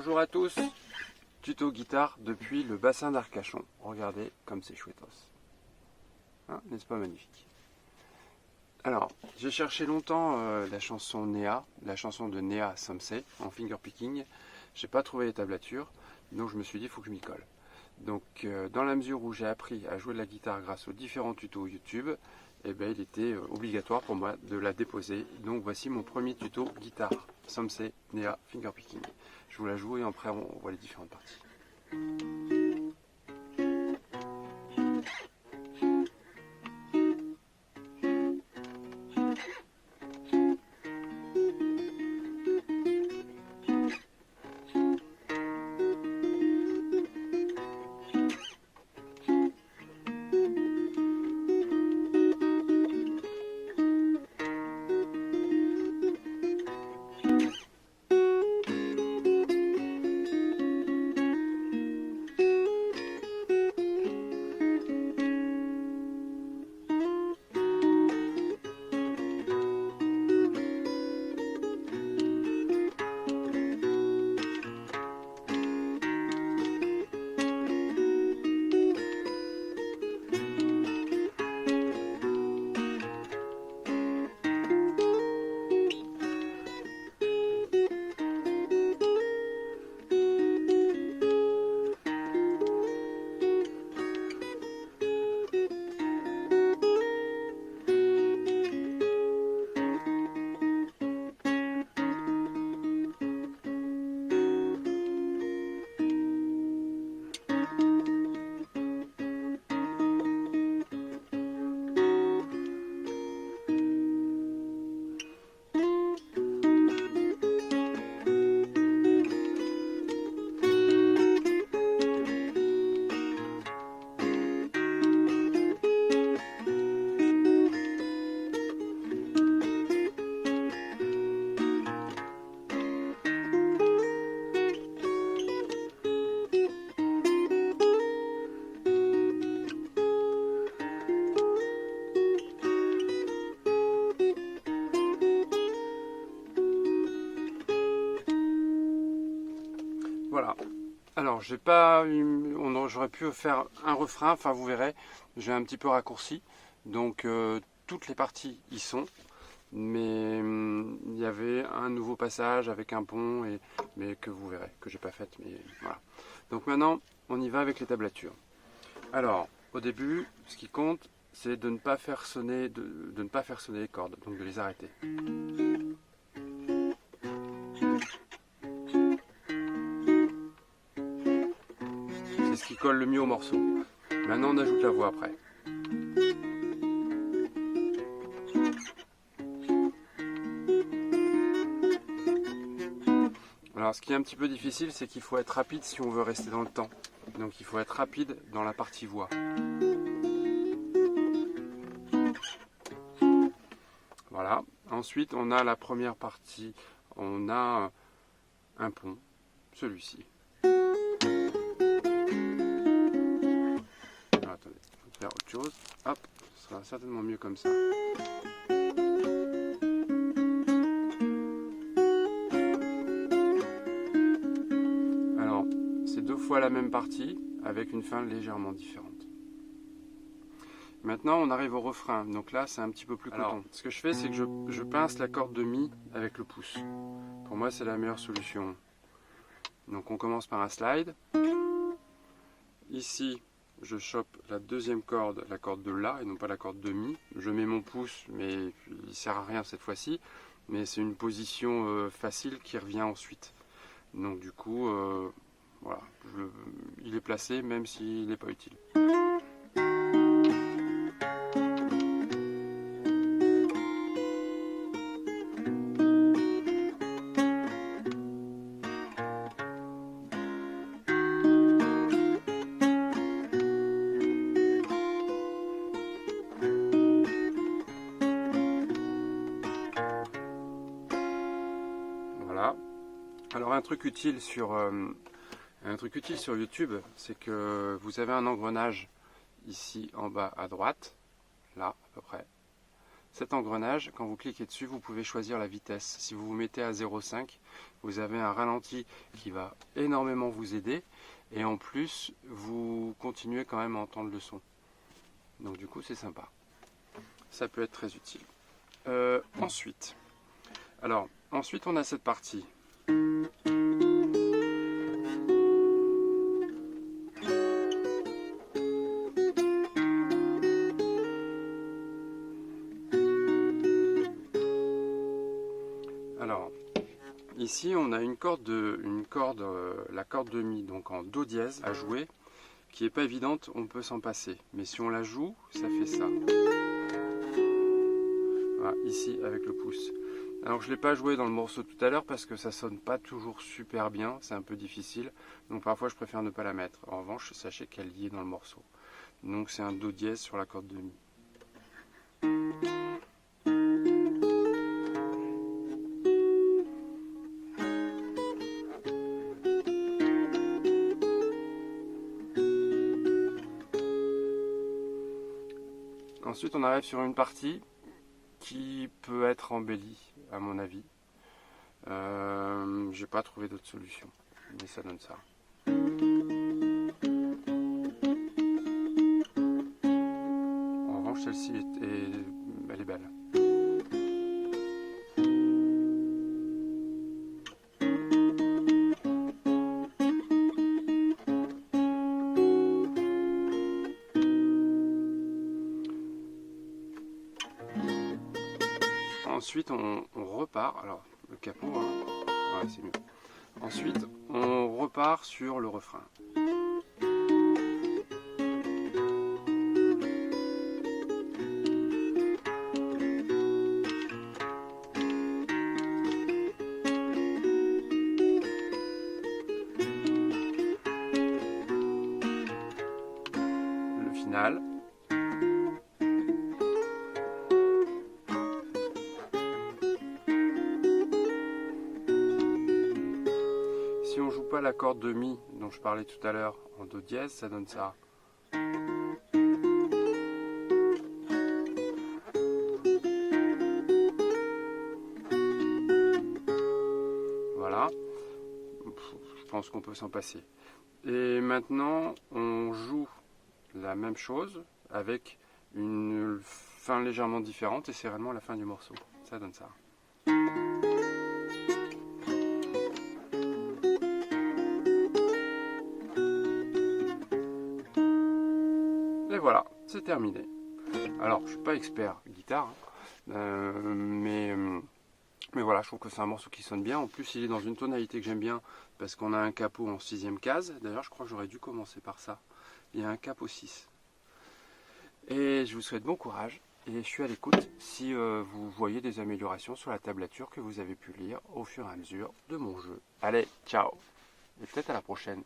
Bonjour à tous, tuto guitare depuis le bassin d'Arcachon. Regardez comme c'est chouettos. Hein, n'est-ce pas magnifique? Alors, j'ai cherché longtemps la chanson Néa, la chanson de Néa Samsé en fingerpicking. J'ai pas trouvé les tablatures, donc je me suis dit il faut que je m'y colle. Donc dans la mesure où j'ai appris à jouer de la guitare grâce aux différents tutos YouTube, eh bien, il était obligatoire pour moi de la déposer. Donc voici mon premier tuto guitare Samsé Néa fingerpicking. Je vous la joue et après on voit les différentes parties. Voilà. Alors, j'ai pas j'aurais pu faire un refrain, enfin vous verrez, j'ai un petit peu raccourci. Donc toutes les parties y sont, mais il y avait un nouveau passage avec un pont, mais que vous verrez, que j'ai pas fait, mais voilà. Donc maintenant, on y va avec les tablatures. Alors, au début, ce qui compte, c'est de ne pas faire sonner, de ne pas faire sonner les cordes, donc de les arrêter. C'est ce qui colle le mieux au morceau. Maintenant, on ajoute la voix après. Alors, ce qui est un petit peu difficile, c'est qu'il faut être rapide si on veut rester dans le temps. Donc, il faut être rapide dans la partie voix. Voilà. Ensuite, on a la première partie. On a un pont, celui-ci. Attendez, je vais faire autre chose. Hop, ce sera certainement mieux comme ça. Alors, c'est deux fois la même partie avec une fin légèrement différente. Maintenant, on arrive au refrain. Donc là, c'est un petit peu plus coton. Alors, ce que je fais, c'est que je pince la corde de mi avec le pouce. Pour moi, c'est la meilleure solution. Donc, on commence par un slide. Ici, je chope la deuxième corde, la corde de La, et non pas la corde de Mi. Je mets mon pouce, mais il ne sert à rien cette fois-ci. Mais c'est une position facile qui revient ensuite. Donc du coup, voilà, il est placé même s'il n'est pas utile. Voilà. Alors un truc utile sur YouTube, c'est que vous avez un engrenage ici en bas à droite, là à peu près. Cet engrenage, quand vous cliquez dessus, vous pouvez choisir la vitesse. Si vous vous mettez à 0,5, vous avez un ralenti qui va énormément vous aider. Et en plus, vous continuez quand même à entendre le son. Donc du coup, c'est sympa. Ça peut être très utile. Ensuite, on a cette partie. Alors, ici, on a la corde de mi, donc en do dièse à jouer, qui est pas évidente, on peut s'en passer. Mais si on la joue, ça fait ça. Voilà, ici avec le pouce. Alors je ne l'ai pas joué dans le morceau tout à l'heure parce que ça sonne pas toujours super bien, c'est un peu difficile. Donc parfois je préfère ne pas la mettre. En revanche, sachez qu'elle y est dans le morceau. Donc c'est un do dièse sur la corde de mi. Ensuite on arrive sur une partie qui peut être embellie à mon avis. J'ai pas trouvé d'autre solution, mais ça donne ça. En revanche celle-ci elle est belle. Ensuite, on repart. Alors, le capot, hein. Ouais, c'est mieux. Ensuite, on repart sur le refrain. Le final. Si on joue pas la corde de mi dont je parlais tout à l'heure en do dièse, ça donne ça. Voilà. Je pense qu'on peut s'en passer. Et maintenant, on joue la même chose avec une fin légèrement différente et c'est réellement la fin du morceau. Ça donne ça. Et voilà, c'est terminé. Alors, je suis pas expert guitare, mais voilà, je trouve que c'est un morceau qui sonne bien. En plus, il est dans une tonalité que j'aime bien parce qu'on a un capot en 6e case. D'ailleurs, je crois que j'aurais dû commencer par ça. Il y a un capot 6. Et je vous souhaite bon courage et je suis à l'écoute si vous voyez des améliorations sur la tablature que vous avez pu lire au fur et à mesure de mon jeu. Allez, ciao et peut-être à la prochaine.